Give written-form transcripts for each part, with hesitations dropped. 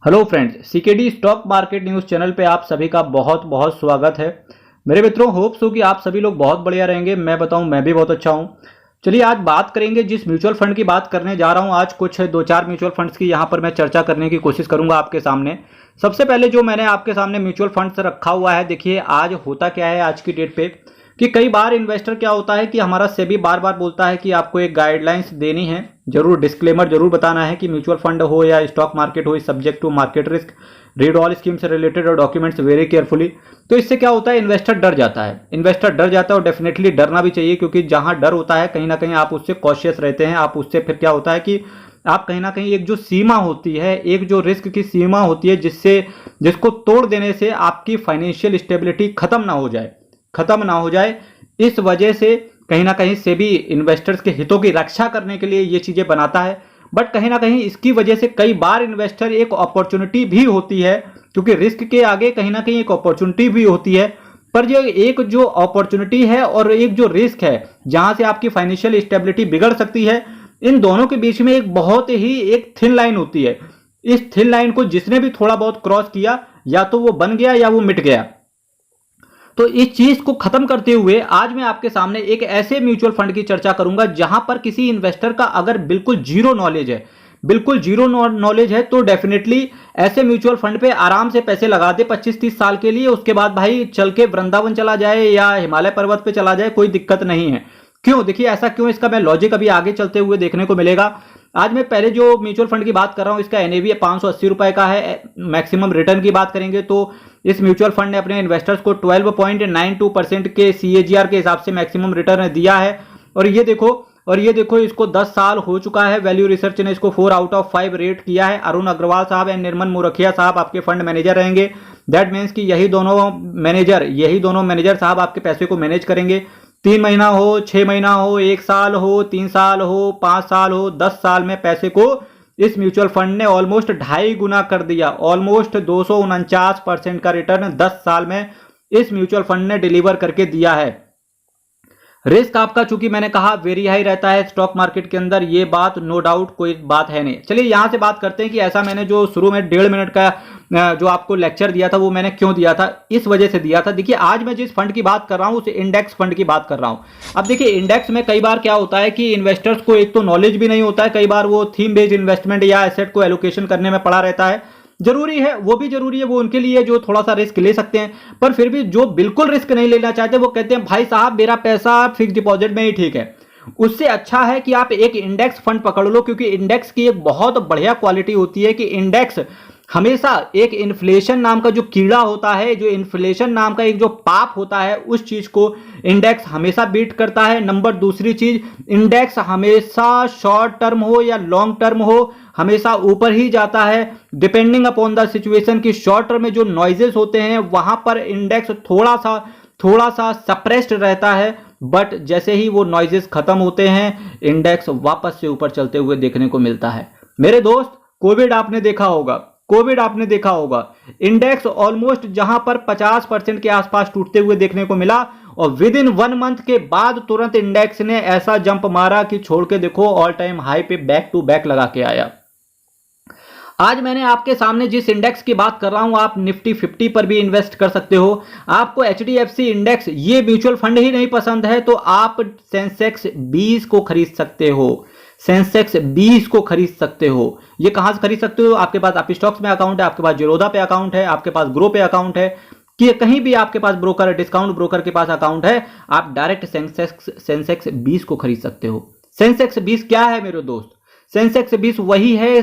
Hello friends, CKD stock market news channel पे आप सभी का बहुत बहुत स्वागत है। मेरे मित्रों, होप सो कि आप सभी लोग बहुत बढ़िया रहेंगे। मैं बताऊं, मैं भी बहुत अच्छा हूं। चलिए आज बात करेंगे, जिस म्यूचुअल फंड की बात करने जा रहा हूं, आज कुछ दो चार म्यूचुअल फंड्स की यहां पर मैं चर्चा करने की कोशिश करूंगा आपके सामने। सबसे पहले जो मैंने आपके सामने म्यूचुअल फंड्स रखा हुआ है, देखिए आज होता क्या है आज की डेट पे कि कई बार इन्वेस्टर क्या होता है कि हमारा सेबी बार बार बोलता है कि आपको एक गाइडलाइंस देनी है, जरूर डिस्क्लेमर जरूर बताना है कि म्यूचुअल फंड हो या स्टॉक मार्केट हो, is subject to market risk, read all scheme से रिलेटेड और डॉक्यूमेंट्स वेरी केयरफुली। तो इससे क्या होता है, इन्वेस्टर डर जाता है। इन्वेस्टर डर जाता है और डेफिनेटली डरना भी चाहिए, क्योंकि जहां डर होता है कहीं ना कहीं आप उससे कॉशियस रहते हैं। आप उससे फिर क्या होता है कि आप कहीं ना कहीं एक जो सीमा होती है, एक जो रिस्क की सीमा होती है, जिसको तोड़ देने से आपकी फाइनेंशियल स्टेबिलिटी खत्म ना हो जाए। इस वजह से कहीं ना कहीं सेबी इन्वेस्टर्स के हितों की रक्षा करने के लिए ये चीजें बनाता है। बट कहीं ना कहीं इसकी वजह से कई बार इन्वेस्टर एक अपॉर्चुनिटी भी होती है, क्योंकि रिस्क के आगे कहीं ना कहीं एक अपॉर्चुनिटी भी होती है। पर जो एक जो अपॉर्चुनिटी है और एक जो रिस्क है, जहां से आपकी फाइनेंशियल स्टेबिलिटी बिगड़ सकती है, इन दोनों के बीच में एक बहुत ही एक थिन लाइन होती है। इस थिन लाइन को जिसने भी थोड़ा बहुत क्रॉस किया, या तो वो बन गया या वो मिट गया। तो इस चीज को खत्म करते हुए आज मैं आपके सामने एक ऐसे म्यूचुअल फंड की चर्चा करूंगा जहां पर किसी इन्वेस्टर का अगर बिल्कुल जीरो नॉलेज है तो डेफिनेटली ऐसे म्यूचुअल फंड पे आराम से पैसे लगा दे 25-30 साल के लिए। उसके बाद भाई चल के वृंदावन चला जाए या हिमालय पर्वत पे चला जाए, कोई दिक्कत नहीं है। क्यों, देखिए ऐसा क्यों, इसका मैं लॉजिक अभी आगे चलते हुए देखने को मिलेगा। आज मैं पहले जो म्यूचुअल फंड की बात कर रहा हूं, इसका एनएवी 580 रुपए का है। मैक्सिमम रिटर्न की बात करेंगे तो इस म्यूचुअल फंड ने अपने इन्वेस्टर्स को 12.92% के सीएजीआर के हिसाब से मैक्सिमम रिटर्न दिया है। और ये देखो इसको 10 साल हो चुका है। वैल्यू रिसर्च ने इसको 4 आउट ऑफ 5 रेट किया है। अरुण अग्रवाल साहब एंड निर्मल मुरखिया साहब आपके फंड मैनेजर रहेंगे। दैट मीन्स कि यही दोनों मैनेजर साहब आपके पैसे को मैनेज करेंगे। 3 महीना हो, 6 महीना हो, 1 साल हो, 3 साल हो, 5 साल हो, 10 साल में पैसे को इस म्यूचुअल फंड ने ऑलमोस्ट 2.5 गुना कर दिया। ऑलमोस्ट 249% का रिटर्न 10 साल में इस म्यूचुअल फंड ने डिलीवर करके दिया है। रिस्क आपका, चूंकि मैंने कहा, वेरी हाई रहता है स्टॉक मार्केट के अंदर, ये बात नो डाउट कोई बात है नहीं। चलिए यहां से बात करते हैं कि ऐसा मैंने जो शुरू में 1.5 मिनट का जो आपको लेक्चर दिया था वो मैंने क्यों दिया था, इस वजह से दिया था। देखिए आज मैं जिस फंड की बात कर रहा हूं उस इंडेक्स फंड की बात कर रहा हूं। अब देखिए इंडेक्स में कई बार क्या होता है कि इन्वेस्टर्स को एक तो नॉलेज भी नहीं होता है, कई बार वो थीम बेस्ड इन्वेस्टमेंट या एसेट को एलोकेशन करने में पड़ा रहता है। जरूरी है, वो भी जरूरी है, वो उनके लिए जो थोड़ा सा रिस्क ले सकते हैं। पर फिर भी जो बिल्कुल रिस्क नहीं लेना चाहते वो कहते हैं भाई साहब मेरा पैसा फिक्स डिपॉजिट में ही ठीक है। उससे अच्छा है कि आप एक इंडेक्स फंड पकड़ लो, क्योंकि इंडेक्स की एक बहुत बढ़िया क्वालिटी होती है कि इंडेक्स हमेशा एक इन्फ्लेशन नाम का जो कीड़ा होता है, जो इन्फ्लेशन नाम का एक जो पाप होता है, उस चीज को इंडेक्स हमेशा बीट करता है। नंबर दूसरी चीज, इंडेक्स हमेशा शॉर्ट टर्म हो या लॉन्ग टर्म हो, हमेशा ऊपर ही जाता है डिपेंडिंग अपॉन द सिचुएशन। की शॉर्ट टर्म में जो नॉइजेस होते हैं वहां पर इंडेक्स थोड़ा सा सप्रेस्ड रहता है, बट जैसे ही वो नॉइजेस खत्म होते हैं इंडेक्स वापस से ऊपर चलते हुए देखने को मिलता है। मेरे दोस्त, कोविड आपने देखा होगा, इंडेक्स ऑलमोस्ट जहां पर 50% के आसपास टूटते हुए देखने को मिला, और विद इन 1 मंथ के बाद तुरंत इंडेक्स ने ऐसा जंप मारा कि छोड़ के देखो ऑल टाइम हाई पे बैक टू बैक लगा के आया। आज मैंने आपके सामने जिस इंडेक्स की बात कर रहा हूं, आप निफ्टी 50 पर भी इन्वेस्ट कर सकते हो। आपको एचडीएफसी इंडेक्स ये म्यूचुअल फंड ही नहीं पसंद है तो आप सेंसेक्स 20 को खरीद सकते हो। सेंसेक्स 20 को खरीद सकते हो। ये कहां से खरीद सकते हो? आपके पास आप स्टॉक्स में अकाउंट है, आपके पास जीरोधा पे अकाउंट है, आपके पास ग्रो पे अकाउंट है, कि कहीं भी आपके पास ब्रोकर, डिस्काउंट ब्रोकर के पास अकाउंट है, आप डायरेक्ट सेंसेक्स 20 को खरीद सकते हो। सेंसेक्स 20 क्या है मेरे दोस्त? सेंसेक्स 20 वही है,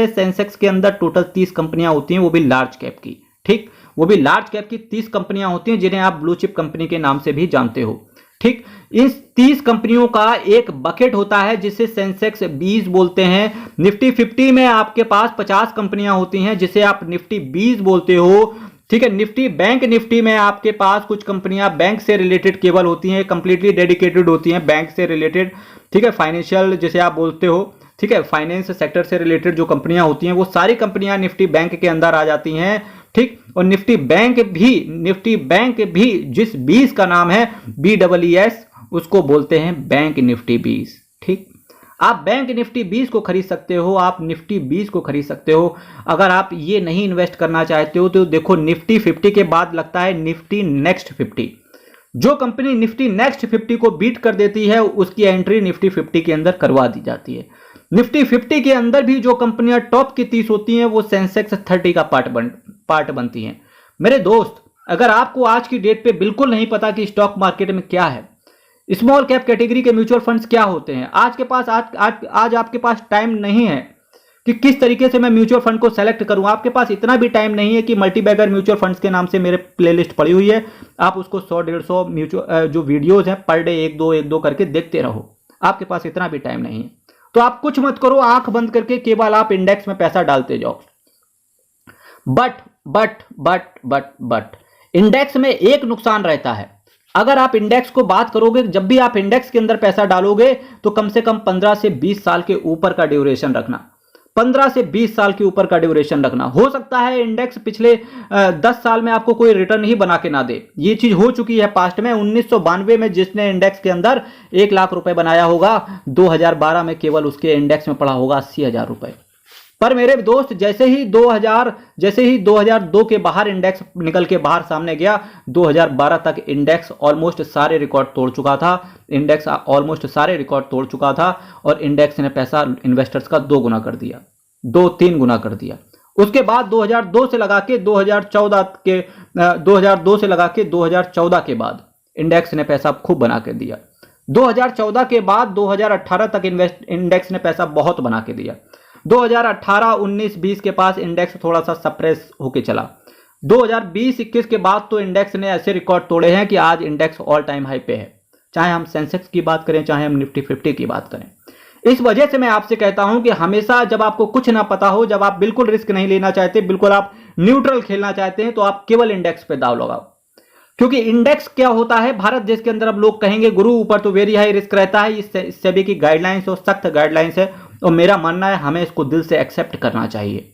सेंसेक्स के अंदर टोटल 30 कंपनियां होती हैं, वो भी लार्ज कैप की। ठीक, वो भी लार्ज कैप की 30 कंपनियां होती हैं, जिन्हें आप ब्लू चिप कंपनी के नाम से भी जानते हो। ठीक, इन 30 कंपनियों का एक बकेट होता है जिसे सेंसेक्स 20 बोलते हैं। निफ्टी 50 में आपके पास 50 कंपनियां होती हैं, जिसे आप निफ्टी 20 बोलते हो। ठीक है, बैंक निफ्टी में आपके पास कुछ कंपनियां बैंक से रिलेटेड केवल होती हैं, कंप्लीटली डेडिकेटेड होती हैं बैंक से रिलेटेड। ठीक है, फाइनेंशियल जिसे आप बोलते हो, ठीक है, फाइनेंस सेक्टर से रिलेटेड जो कंपनियां होती हैं वो सारी कंपनियां निफ्टी बैंक के अंदर आ जाती हैं। ठीक, और निफ्टी बैंक भी जिस 20 का नाम है BEES, उसको बोलते हैं बैंक निफ्टी 20। ठीक, आप बैंक निफ्टी 20 को खरीद सकते हो, आप निफ्टी 20 को खरीद सकते हो। अगर आप ये नहीं इन्वेस्ट करना चाहते हो तो देखो निफ्टी 50 के बाद लगता है निफ्टी नेक्स्ट 50। जो कंपनी निफ्टी नेक्स्ट 50 को बीट कर देती है उसकी एंट्री निफ्टी 50 के अंदर करवा दी जाती है। निफ्टी 50 के अंदर भी जो कंपनियां टॉप की 30 होती हैं वो सेंसेक्स 30 का पार्ट बनती हैं। मेरे दोस्त, अगर आपको आज की डेट पे बिल्कुल नहीं पता कि स्टॉक मार्केट में क्या है, स्मॉल कैप कैटेगरी के म्यूचुअल फंड्स क्या होते हैं, आज आपके पास टाइम नहीं है कि किस तरीके से मैं म्यूचुअल फंड को सेलेक्ट करूं। आपके पास इतना भी टाइम नहीं है कि मल्टीबैगर म्यूचुअल फंड्स के नाम से मेरे प्लेलिस्ट पड़ी हुई है, आप उसको 100-150 म्यूचुअल जो वीडियोज हैं पर डे एक दो करके देखते रहो। आपके पास इतना भी टाइम नहीं है, तो आप कुछ मत करो, आंख बंद करके केवल आप इंडेक्स में पैसा डालते जाओ। बट इंडेक्स में एक नुकसान रहता है। अगर आप इंडेक्स को बात करोगे, जब भी आप इंडेक्स के अंदर पैसा डालोगे तो कम से कम 15 से 20 साल के ऊपर का ड्यूरेशन रखना। 15 से 20 साल के ऊपर का ड्यूरेशन रखना। हो सकता है इंडेक्स पिछले 10 साल में आपको कोई रिटर्न ही बना के ना दे, ये चीज हो चुकी है पास्ट में। 1992 में जिसने इंडेक्स के अंदर 1 लाख रुपए बनाया होगा, 2012 में केवल उसके इंडेक्स में पड़ा होगा 80,000 रुपए। पर मेरे दोस्त, जैसे ही 2002 के बाहर इंडेक्स निकल के बाहर सामने गया, 2012 तक इंडेक्स ऑलमोस्ट सारे रिकॉर्ड तोड़ चुका था। और इंडेक्स ने पैसा इन्वेस्टर्स का 2 गुना कर दिया, 2-3 गुना कर दिया। उसके बाद 2002 से लगा के 2014 के बाद इंडेक्स ने पैसा खूब बना के दिया। 2014 के बाद 2018 तक इंडेक्स ने पैसा बहुत बना के दिया। 2018, 19, 20 के पास इंडेक्स थोड़ा सा सप्रेस होके चला। 2020, 21 के बाद तो इंडेक्स ने ऐसे रिकॉर्ड तोड़े हैं कि आज इंडेक्स ऑल टाइम हाई पे है, चाहे हम सेंसेक्स की बात करें, चाहे हम निफ्टी 50 की बात करें। इस वजह से मैं आपसे कहता हूं कि हमेशा जब आपको कुछ ना पता हो, जब आप बिल्कुल रिस्क नहीं लेना चाहते, बिल्कुल आप न्यूट्रल खेलना चाहते हैं, तो आप केवल इंडेक्स पे दाव लगाओ। क्योंकि इंडेक्स क्या होता है, भारत देश के अंदर अब लोग कहेंगे गुरु ऊपर तो वेरी हाई रिस्क रहता है, इस सेबी की गाइडलाइंस और सख्त गाइडलाइंस है, और मेरा मानना है हमें इसको दिल से एक्सेप्ट करना चाहिए।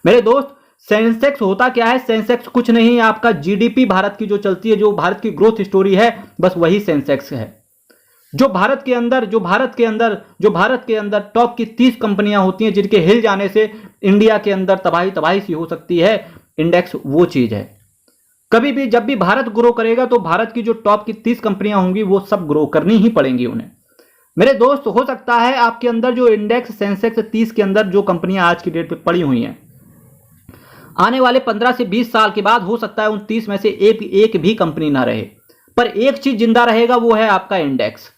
मेरे दोस्त, सेंसेक्स होता क्या है? सेंसेक्स कुछ नहीं, आपका जीडीपी भारत की जो चलती है, जो भारत की ग्रोथ स्टोरी है, बस वही सेंसेक्स है। जो भारत के अंदर टॉप की 30 कंपनियां होती हैं जिनके हिल जाने से इंडिया के अंदर तबाही सी हो सकती है, इंडेक्स वो चीज है। कभी भी जब भी भारत ग्रो करेगा तो भारत की जो टॉप की 30 कंपनियां होंगी वो सब ग्रो करनी ही पड़ेंगी उन्हें। मेरे दोस्त, हो सकता है आपके अंदर जो इंडेक्स सेंसेक्स 30 के अंदर जो कंपनियां आज की डेट पे पड़ी हुई हैं, आने वाले 15 से 20 साल के बाद हो सकता है उन 30 में से एक भी कंपनी ना रहे, पर एक चीज जिंदा रहेगा, वो है आपका इंडेक्स।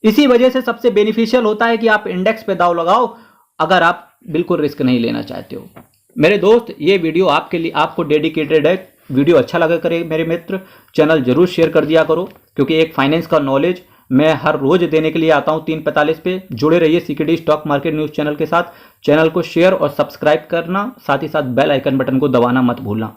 इसी वजह से सबसे बेनिफिशियल होता है कि आप इंडेक्स पे दाव लगाओ अगर आप बिल्कुल रिस्क नहीं लेना चाहते हो। मेरे दोस्त, ये वीडियो आपके लिए, आपको डेडिकेटेड है। वीडियो अच्छा लगा करे मेरे मित्र, चैनल जरूर शेयर कर दिया करो, क्योंकि एक फाइनेंस का नॉलेज मैं हर रोज देने के लिए आता हूं 3:45 पे। जुड़े रहिए CKD stock market news channel के साथ। चैनल को शेयर और सब्सक्राइब करना, साथ ही साथ बेल आइकन बटन को दबाना मत भूलना।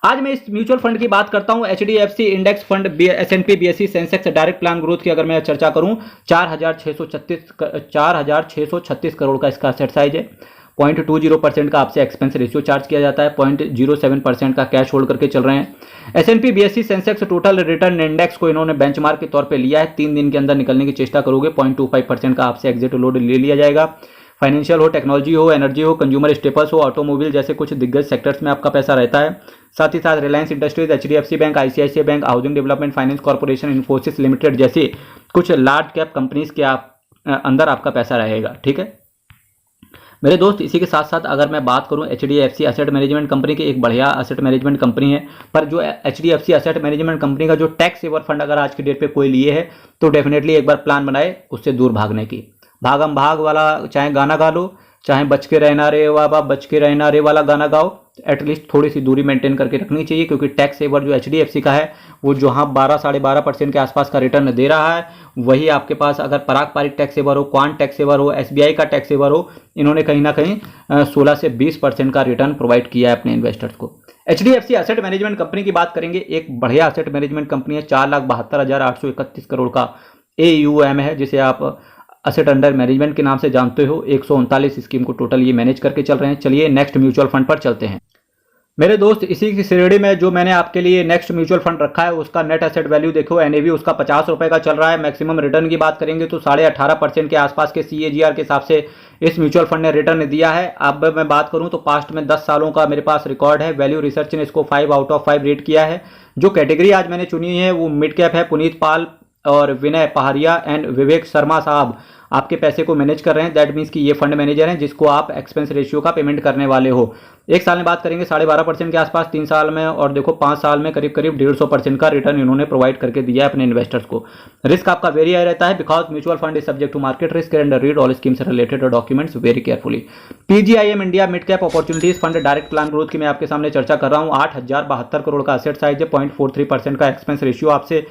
आज मैं इस म्यूचुअल फंड की बात करता हूं, HDFC index fund, S&P BSE Sensex direct plan growth की अगर मैं चर्चा करूं, 4,636 करोड़ का इसका असेट साइज है। 0.20% का आपसे एक्सपेंस रेशियो चार्ज किया जाता है, 0.07% का कैश होल्ड करके चल रहे हैं। S&P BSE Sensex total return index को इन्होंने बेंचमार्क के तौर पे लिया है। 3 दिन के अंदर निकलने की चेष्टा करोगे, 0.25% का आपसे एग्जिट लोड ले लिया जाएगा। फाइनेंशियल हो, टेक्नोलॉजी हो, एनर्जी हो, कंज्यूमर स्टेपल्स हो, ऑटोमोबाइल जैसे कुछ दिग्गज सेक्टर्स में आपका पैसा रहता है। साथ ही साथ Reliance industries, HDFC bank, ICICI bank, housing development finance corporation, Infosys limited जैसे कुछ लार्ज कैप कंपनीज के अंदर आपका पैसा रहेगा। ठीक है मेरे दोस्त, इसी के साथ साथ अगर मैं बात करूं, HDFC असेट मैनेजमेंट कंपनी की एक बढ़िया असेट मैनेजमेंट कंपनी है, पर जो HDFC असेट मैनेजमेंट कंपनी का जो टैक्स सेवर फंड अगर आज की डेट पे कोई लिए है तो डेफिनेटली एक बार प्लान बनाए उससे दूर भागने की। भागम भाग वाला चाहे गाना गा लो, चाहे बच के रहना रे बाबा बच के रहना रे वाला गाना गाओ, एटलीस्ट थोड़ी सी दूरी मेंटेन करके रखनी चाहिए। क्योंकि टैक्स सेवर जो HDFC का है वो जहाँ 12-12.5% के आसपास का रिटर्न दे रहा है, वही आपके पास अगर पराग पारिक टैक्स सेवर हो, क्वांट टैक्स सेवर हो, SBI का टैक्स सेवर हो, इन्होंने कहीं ना कहीं 16 से 20% का रिटर्न प्रोवाइड किया है अपने इन्वेस्टर्स को। HDFC असेट मैनेजमेंट कंपनी की बात करेंगे, एक बढ़िया असेट मैनेजमेंट कंपनी है। 4,72,831 करोड़ का AUM है, जिसे आप असेट अंडर मैनेजमेंट के नाम से जानते हो। 139 स्कीम को टोटल ये मैनेज करके चल रहे हैं। चलिए नेक्स्ट म्यूचुअल फंड पर चलते हैं। मेरे दोस्त इसी की श्रेणी में जो मैंने आपके लिए नेक्स्ट म्यूचुअल फंड रखा है उसका नेट एसेट वैल्यू देखो, एनएवी उसका 50 रुपए का चल रहा है। मैक्सिमम रिटर्न की बात करेंगे तो 18.5% के आसपास के सीएजीआर के हिसाब से इस म्यूचुअल फंड ने रिटर्न दिया है। अब मैं बात करूं तो पास्ट में 10 सालों का मेरे पास रिकॉर्ड है। वैल्यू रिसर्च ने इसको 5 आउट ऑफ 5 रेट किया है। जो कैटेगरी आज मैंने चुनी है वो मिड कैप है। पुनीत पाल और विनय पहाड़िया एंड विवेक शर्मा साहब आपके पैसे को मैनेज कर रहे हैं। दैट मीन्स कि ये फंड मैनेजर हैं जिसको आप एक्सपेंस रेशियो का पेमेंट करने वाले हो। एक साल में बात करेंगे 12.5% के आसपास, 3 साल में और देखो 5 साल में करीब करीब 150% का रिटर्न इन्होंने प्रोवाइड करके दिया है अपने इन्वेस्टर्स को। रिस्क आपका वेरी हाई रहता है because mutual fund is subject to market risk and read all schemes related documents very carefully. PGIM India mid cap opportunities fund direct plan growth की मैं आपके सामने चर्चा कर रहा हूँ। 8,072 करोड़ का एसेट साइज है। 0.43% का एक्सपेंस रेशियो आपसे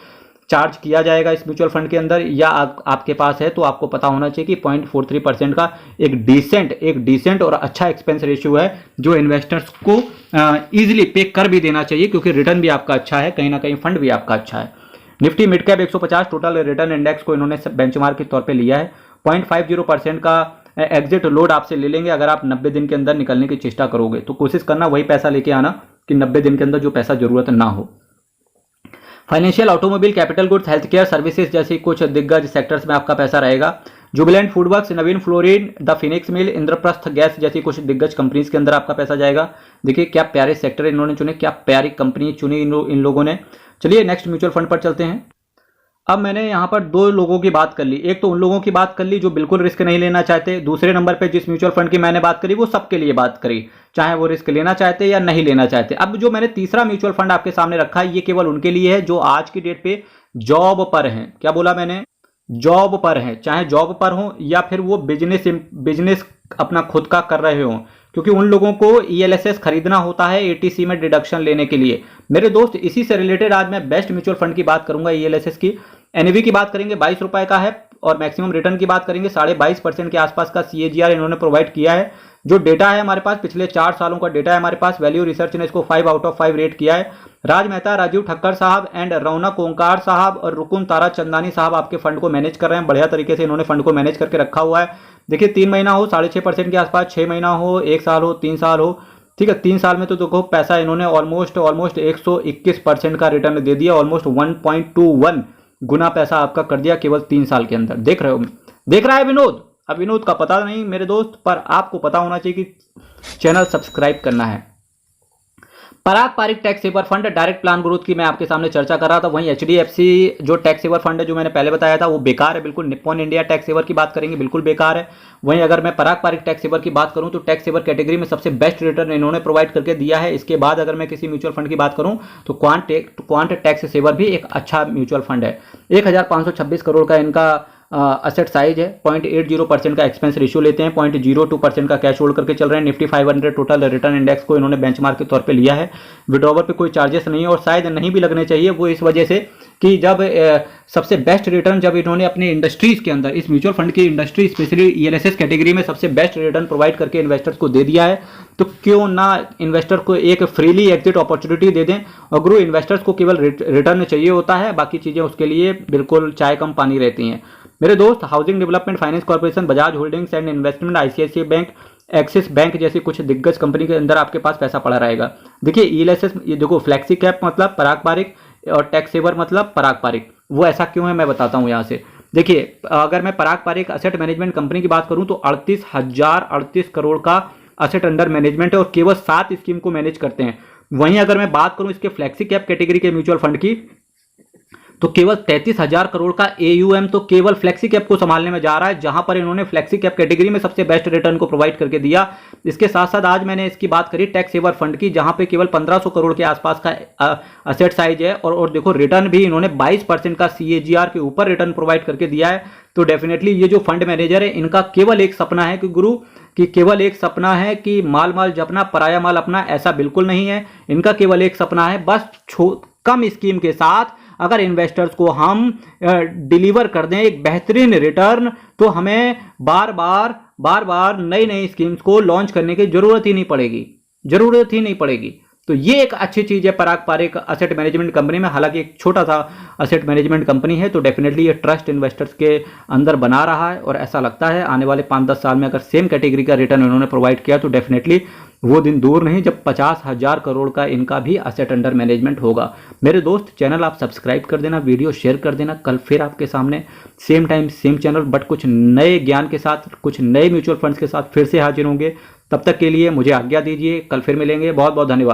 चार्ज किया जाएगा इस म्यूचुअल फंड के अंदर, या आपके पास है तो आपको पता होना चाहिए कि 0.43% का एक डिसेंट और अच्छा एक्सपेंस रेशियो है जो इन्वेस्टर्स को इजीली पे कर भी देना चाहिए क्योंकि रिटर्न भी आपका अच्छा है, कहीं ना कहीं फंड भी आपका अच्छा है। Nifty mid cap 150 total return index को इन्होंने बेंचमार्क के तौर पे लिया है। 0.50% का एग्जिट लोड आपसे ले लेंगे अगर आप 90 दिन के अंदर निकलने की चेष्टा करोगे। तो कोशिश करना वही पैसा लेके आना कि 90 दिन के अंदर जो पैसा जरूरत ना हो। Financial, automobile, capital goods, health care services जैसी कुछ दिग्गज सेक्टर्स में आपका पैसा रहेगा। Jubilant FoodWorks, Naveen fluorine, the Phoenix mill, Indraprastha gas जैसी कुछ दिग्गज कंपनीज के अंदर आपका पैसा जाएगा। देखिए क्या प्यारे सेक्टर इन्होंने चुने, क्या प्यारी कंपनी चुनी इन लोगों ने। चलिए नेक्स्ट म्यूचुअल फंड पर चलते हैं। अब मैंने यहाँ पर 2 लोगों की बात कर ली। एक तो उन लोगों की बात कर ली जो बिल्कुल रिस्क नहीं लेना चाहते। दूसरे नंबर पे जिस म्यूचुअल फंड की मैंने बात करी वो सबके लिए बात करी, चाहे वो रिस्क लेना चाहते या नहीं लेना चाहते। अब जो मैंने तीसरा म्यूचुअल फंड आपके सामने रखा है ये केवल उनके लिए है जो आज की डेट पे जॉब पर हैं। क्या बोला मैंने? जॉब पर हैं, चाहे जॉब पर हो या फिर वो बिजनेस अपना खुद का कर रहे हो, क्योंकि उन लोगों को ईएलएसएस खरीदना होता है एटीसी में डिडक्शन लेने के लिए। मेरे दोस्त इसी से रिलेटेड आज मैं बेस्ट म्यूचुअल फंड की बात करूंगा ईएलएसएस की। एनएवी की बात करेंगे 22 रुपए का है और मैक्सिमम रिटर्न की बात करेंगे 22.5% के आसपास का सीएजीआर इन्होंने प्रोवाइड किया है। जो डेटा है हमारे पास पिछले 4 सालों का डेटा है हमारे पास। वैल्यू रिसर्च ने इसको 5 आउट ऑफ 5 रेट किया है। राज मेहता, राजीव ठक्कर साहब एंड रौनक ओंकार साहब और रुकुम तारा चंदानी साहब आपके फंड को मैनेज कर रहे हैं। बढ़िया तरीके से इन्होंने फंड को मैनेज करके रखा हुआ है। देखिए 3 महीना हो 6.5% के आसपास, 6 महीना हो, 1 साल हो, 3 साल हो, ठीक है। 3 साल में तो देखो पैसा इन्होंने ऑलमोस्ट 121% का रिटर्न दे दिया। ऑलमोस्ट 1.21 गुना पैसा आपका कर दिया केवल 3 साल के अंदर। देख रहा है विनोद? अब विनोद का पता नहीं मेरे दोस्त, पर आपको पता होना चाहिए कि चैनल सब्सक्राइब करना है। Parag Parikh tax saver fund direct plan growth की मैं आपके सामने चर्चा कर रहा था। वहीं एचडीएफसी जो टैक्स सेवर फंड है जो मैंने पहले बताया था वो बेकार है बिल्कुल। निप्पॉन इंडिया टैक्स सेवर की बात करेंगे बिल्कुल बेकार है। वहीं अगर मैं पराग पारिक टैक्स सेवर की बात करूं तो टैक्स सेवर कैटेगरी में सबसे बेस्ट रिटर्न इन्होंने प्रोवाइड करके दिया है। इसके बाद अगर मैं किसी म्यूचुअल फंड की बात करूं तो क्वांट टैक्स सेवर भी एक अच्छा म्यूचुअल फंड है। 1526 करोड़ का इनका असेट साइज है। 0.80% का एक्सपेंस रेशियो लेते हैं। 0.02% का कैश होल्ड करके चल रहे हैं। निफ्टी 500 टोटल रिटर्न इंडेक्स को इन्होंने बेंचमार्क के तौर पे लिया है। विड्रॉवल पे कोई चार्जेस नहीं है और शायद नहीं भी लगने चाहिए, वो इस वजह से कि जब सबसे बेस्ट रिटर्न जब इन्होंने अपने इंडस्ट्रीज के अंदर इस म्यूचुअल फंड की इंडस्ट्री स्पेशली ईएलएसएस कैटेगरी में सबसे बेस्ट रिटर्न प्रोवाइड करके इन्वेस्टर्स को दे दिया है, तो क्यों ना इन्वेस्टर को एक फ्रीली एग्जिट अपॉर्चुनिटी दे दें। और गुरु इन्वेस्टर्स को केवल रिटर्न चाहिए होता है, बाकी चीजें उसके लिए बिल्कुल चाय कम पानी रहती हैं। मेरे दोस्त housing development finance corporation, Bajaj holdings and investment, ICICI bank, axis bank जैसी कुछ दिग्गज कंपनी के अंदर आपके पास पैसा पड़ा रहेगा। देखिए ईएलएसएस, ये देखो फ्लैक्सी कैप मतलब पराग पारिक और टैक्स सेवर मतलब पराग पारिक। वो ऐसा क्यों है मैं बताता हूं यहां से। देखिए अगर मैं पराग पारिक असेट मैनेजमेंट कंपनी की बात करूं तो 38 करोड़ का असेट अंडर मैनेजमेंट है और केवल 7 स्कीम को मैनेज करते हैं। वहीं अगर मैं बात करूं इसके फ्लैक्सी कैप कैटेगरी के म्यूचुअल फंड की तो केवल 33,000 करोड़ का एयूएम तो केवल फ्लेक्सी कैप को संभालने में जा रहा है, जहां पर इन्होंने फ्लेक्सी कैप कैटेगरी में सबसे बेस्ट रिटर्न को प्रोवाइड करके दिया। इसके साथ साथ आज मैंने इसकी बात करी टैक्स सेवर फंड की, जहां पे केवल 1500 करोड़ के आसपास का असेट साइज है और देखो रिटर्न भी इन्होंने 22% का सीएजीआर के ऊपर रिटर्न प्रोवाइड करके दिया है। तो डेफिनेटली ये जो फंड मैनेजर है इनका केवल एक सपना है कि गुरु कि केवल एक सपना है कि माल माल जपना पराया माल अपना, ऐसा बिल्कुल नहीं है। इनका केवल एक सपना है बस कम स्कीम के साथ अगर इन्वेस्टर्स को हम डिलीवर कर दें एक बेहतरीन रिटर्न, तो हमें बार बार नई स्कीम्स को लॉन्च करने की जरूरत ही नहीं पड़ेगी। तो ये एक अच्छी चीज़ है पराग पारेख असेट मैनेजमेंट कंपनी में। हालांकि एक छोटा सा असेट मैनेजमेंट कंपनी है, तो डेफिनेटली ये ट्रस्ट इन्वेस्टर्स के अंदर बना रहा है, और ऐसा लगता है आने वाले 5-10 साल में अगर सेम कैटेगरी का रिटर्न उन्होंने प्रोवाइड किया तो डेफिनेटली वो दिन दूर नहीं जब 50,000 करोड़ का इनका भी असेट अंडर मैनेजमेंट होगा। मेरे दोस्त, चैनल आप सब्सक्राइब कर देना, वीडियो शेयर कर देना। कल फिर आपके सामने same time same channel but कुछ नए ज्ञान के साथ, कुछ नए म्यूचुअल फंड्स के साथ फिर से हाजिर होंगे। तब तक के लिए मुझे आज्ञा दीजिए, कल फिर मिलेंगे। बहुत बहुत धन्यवाद।